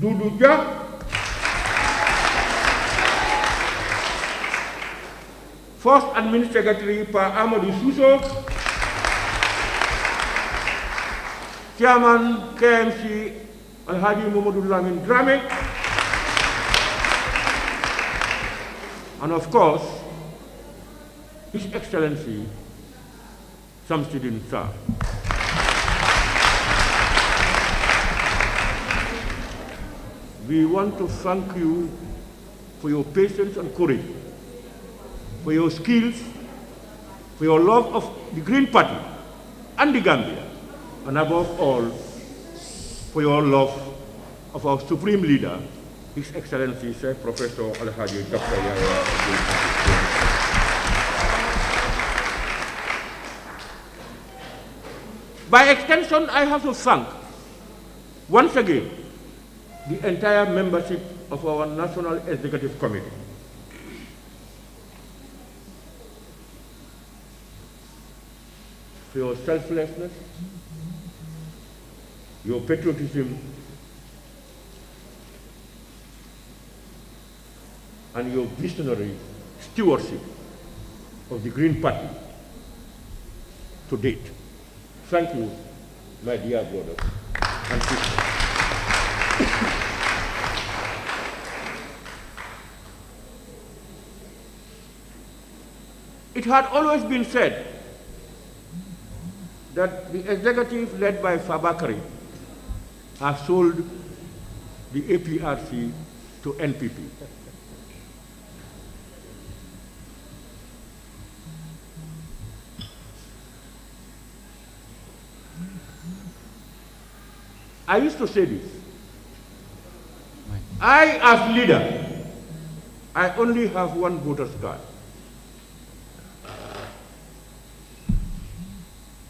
Doudou Dia, First Admin Secretary Pa Amadou Suso, Chairman KMC Alhaji Mamadou Lamin Drame, and of course, His Excellency Samsidin Shah. We want to thank you for your patience and courage, for your skills, for your love of the Green Party and the Gambia, and above all, for your love of our Supreme Leader, His Excellency Sir Professor Alhaji Dr. Yahya. By extension, I have to thank, once again, the entire membership of our National Executive Committee. For your selflessness, your patriotism, and your visionary stewardship of the Green Party to date. Thank you, my dear brothers and sisters. It had always been said that the executive led by Fabakary has sold the APRC to NPP. I used to say this. I, as leader, I only have one voter's card.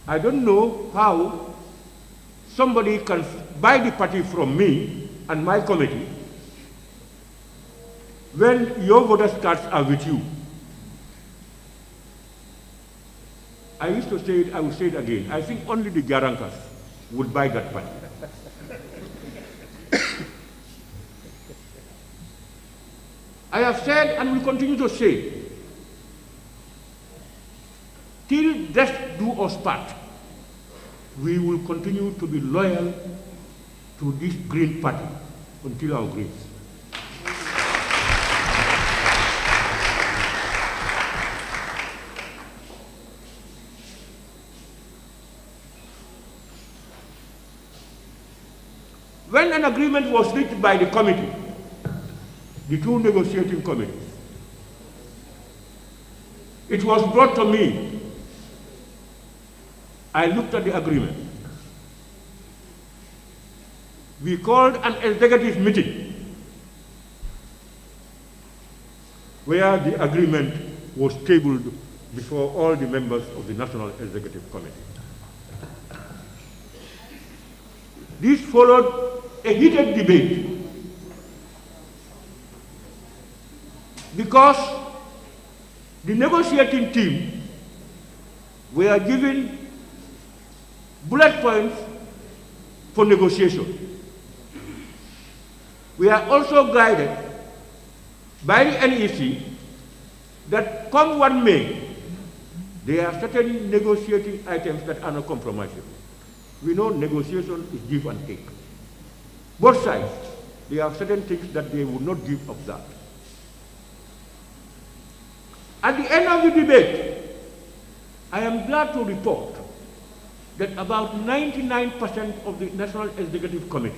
I don't know how somebody can buy the party from me and my committee when your voters' cards are with you. I used to say it, I will say it again. I think only the Garankas would buy that party. I have said and will continue to say, till death do us part, we will continue to be loyal to this Green Party until our graves. When an agreement was reached by the committee, the two negotiating committees, it was brought to me. I looked at the agreement. We called an executive meeting where the agreement was tabled before all the members of the National Executive Committee. This followed a heated debate because the negotiating team were given bullet points for negotiation. We are also guided by the NEC that come what may, there are certain negotiating items that are not compromisable. We know negotiation is give and take. Both sides, there are certain things that they will not give up that. At the end of the debate, I am glad to report that about 99% of the National Executive Committee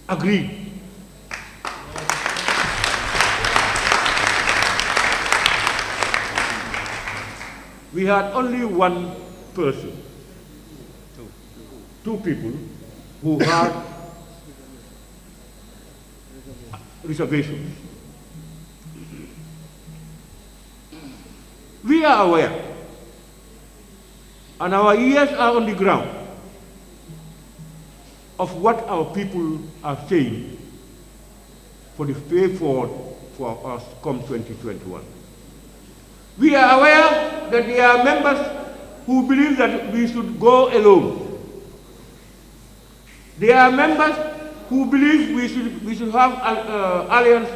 agreed. We had only one person, two people who had reservations. We are aware, and our ears are on the ground, of what our people are saying for the way forward for us come 2021. We are aware that there are members who believe that we should go alone. There are members who believe we should have alliance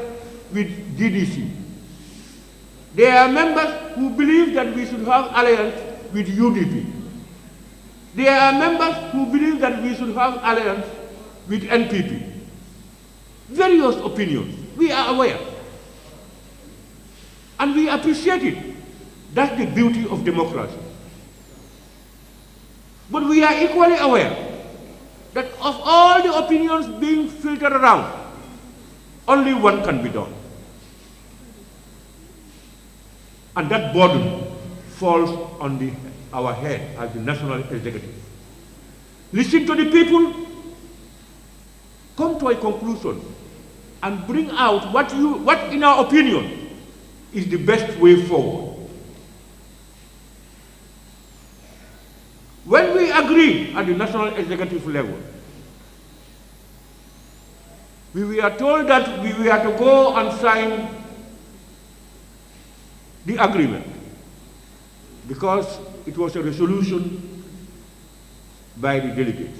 with GDC. There are members who believe that we should have alliance with UDP. There are members who believe that we should have alliance with NPP. Various opinions. We are aware. And we appreciate it. That's the beauty of democracy. But we are equally aware that of all the opinions being filtered around, only one can be done. And that burden falls on our head as the national executive. Listen to the people, come to a conclusion, and bring out what in our opinion is the best way forward. When we agree at the national executive level, we were told that we were to go and sign the agreement because it was a resolution by the delegates.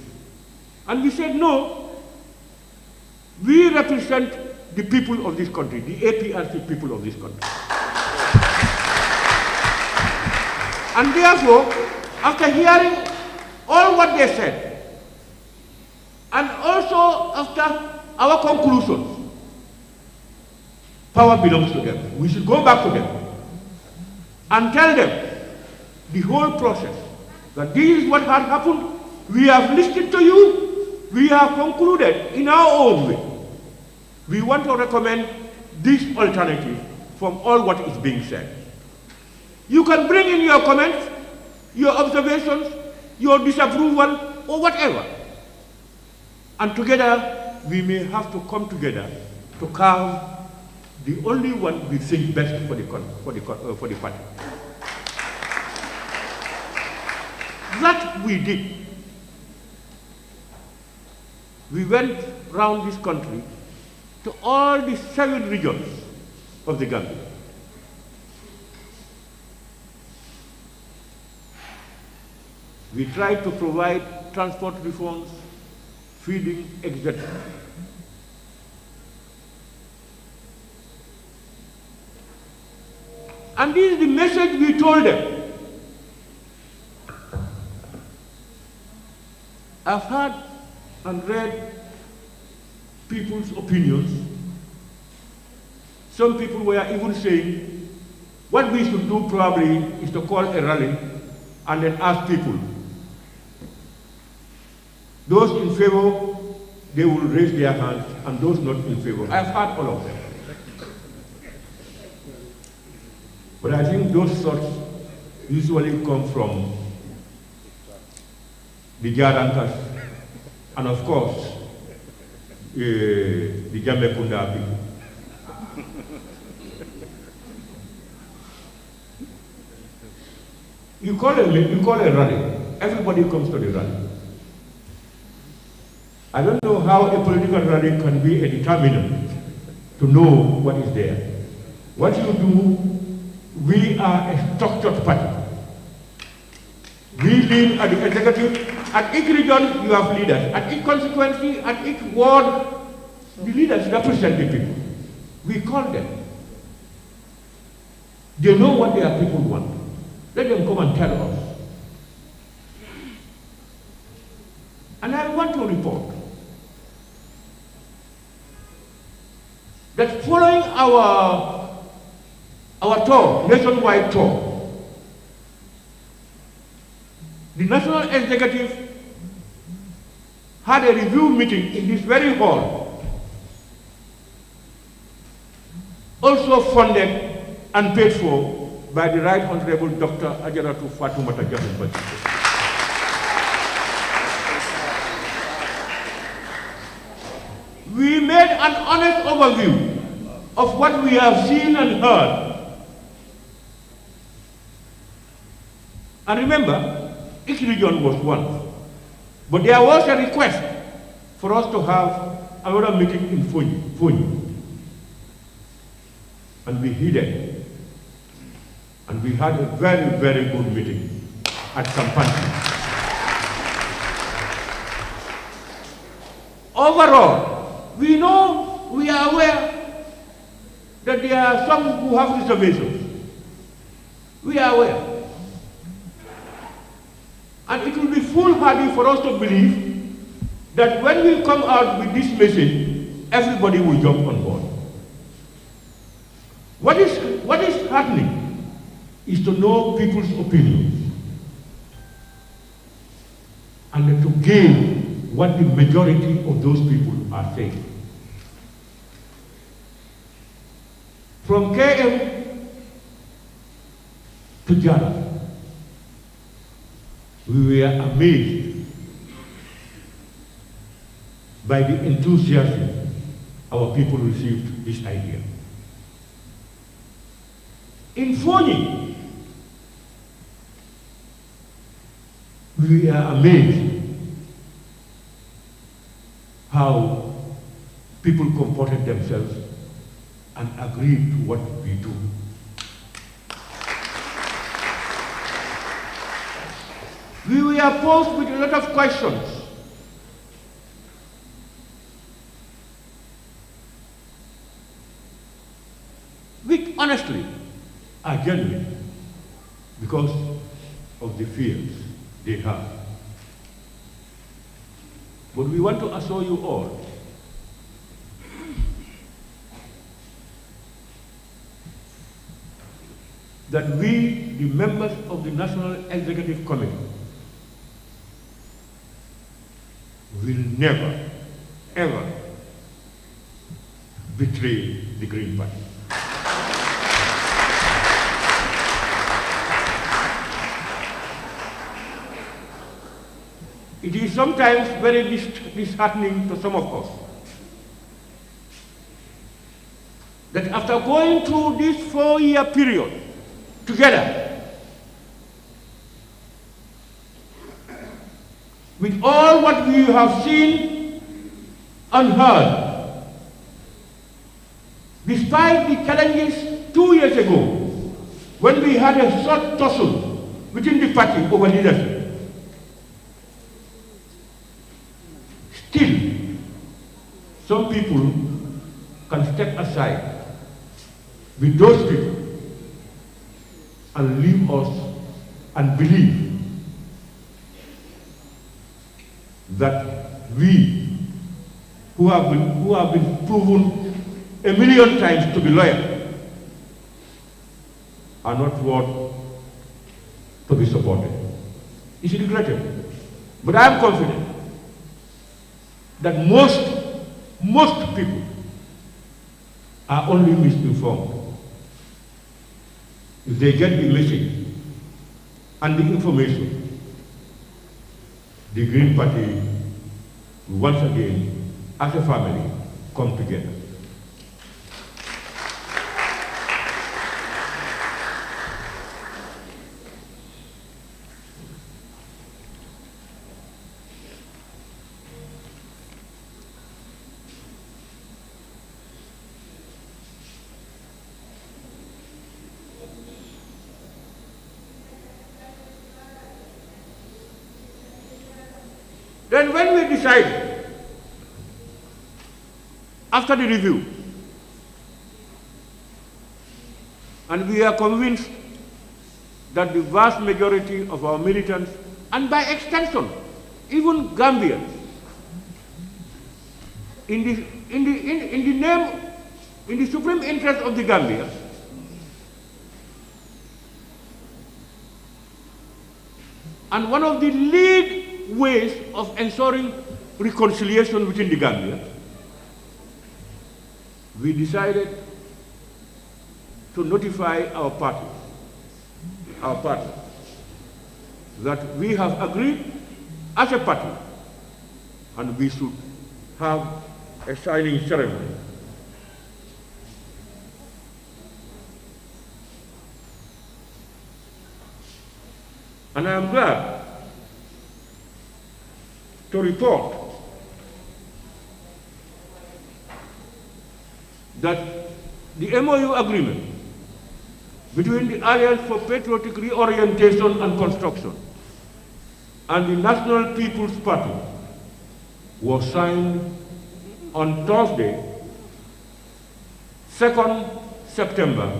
And we said, no, we represent the people of this country, the Aprc people of this country. And therefore, after hearing all what they said, and also after our conclusions, power belongs to them. We should go back to them and tell them the whole process, that this is what had happened. We have listened to you. We have concluded in our own way. We want to recommend this alternative from all what is being said. You can bring in your comments, your observations, your disapproval, or whatever. And together, we may have to come together to carve the only one we think best for the party. That we did. We went round this country to all the 7 regions of the Gambia. We tried to provide transport reforms, feeding, etc. And this is the message we told them. I've heard and read people's opinions. Some people were even saying, what we should do probably is to call a rally and then ask people. Those in favor, they will raise their hands, and those not in favor. I've heard all of them. But I think those thoughts usually come from the Jarankas, and of course, the Jamekunda people. You call a rally, everybody comes to the rally. I don't know how a political rally can be a determinant to know what is there. What you do, we are a structured party. We lead at the executive. At each region, you have leaders. At each constituency, at each ward, the leaders represent the people. We call them. They know what their people want. Let them come and tell us. And I want to report that following our tour, nationwide tour, the National Executive had a review meeting in this very hall, also funded and paid for by the Right Honorable Dr. Ajaratu Fatoumata Jatta. We made an honest overview of what we have seen and heard. And remember, each region was one. But there was a request for us to have another meeting in Fonyi. And we heeded. And we had a very, very good meeting at Sampanti. Overall, we know, we are aware that there are some who have reservations. We are aware. And it will be foolhardy for us to believe that when we come out with this message, everybody will jump on board. What is happening is to know people's opinions and to gain what the majority of those people are saying. From KM to Jatta, we were amazed by the enthusiasm our people received this idea. In Foni, we are amazed how people comported themselves and agreed to what we do. We were posed with a lot of questions. Which honestly are genuine because of the fears they have. But we want to assure you all that we, the members of the National Executive Committee, will never, ever betray the Green Party. It is sometimes very disheartening to some of us that after going through this 4-year period together, with all what we have seen and heard, despite the challenges 2 years ago, when we had a short tussle within the party over leadership, still, some people can step aside with those people and leave us and believe that we, who have been proven a million times to be loyal, are not worth to be supported. It's regrettable, but I am confident that most people are only misinformed. If they get the message and the information, the Green Party will once again, as a family, come together. Then when we decided, after the review, and we are convinced that the vast majority of our militants, and by extension, even Gambians, in the supreme interest of the Gambia, and one of the lead ways of ensuring reconciliation within the Gambia, we decided to notify our party that we have agreed as a party and we should have a signing ceremony. And I am glad to report that the MOU agreement between the Alliance for Patriotic Reorientation and Construction and the National People's Party was signed on Thursday, 2nd September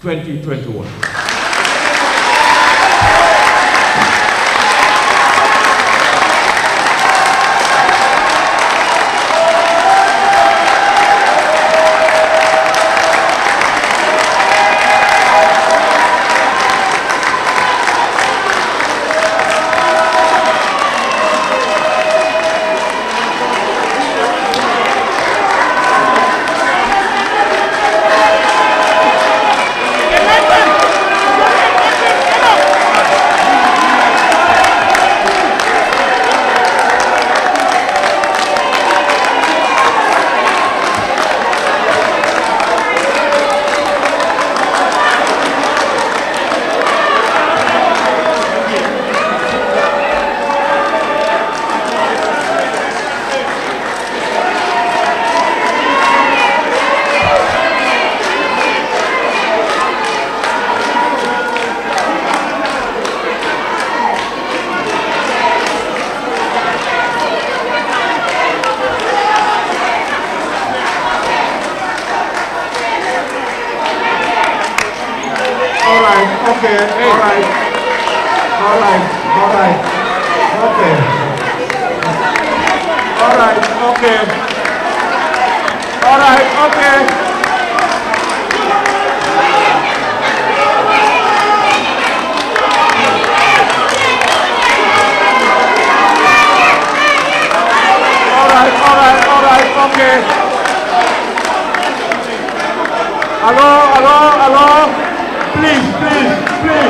2021. Okay, all right. Okay. All right, okay. All right, okay. All right, okay. Hello. Please.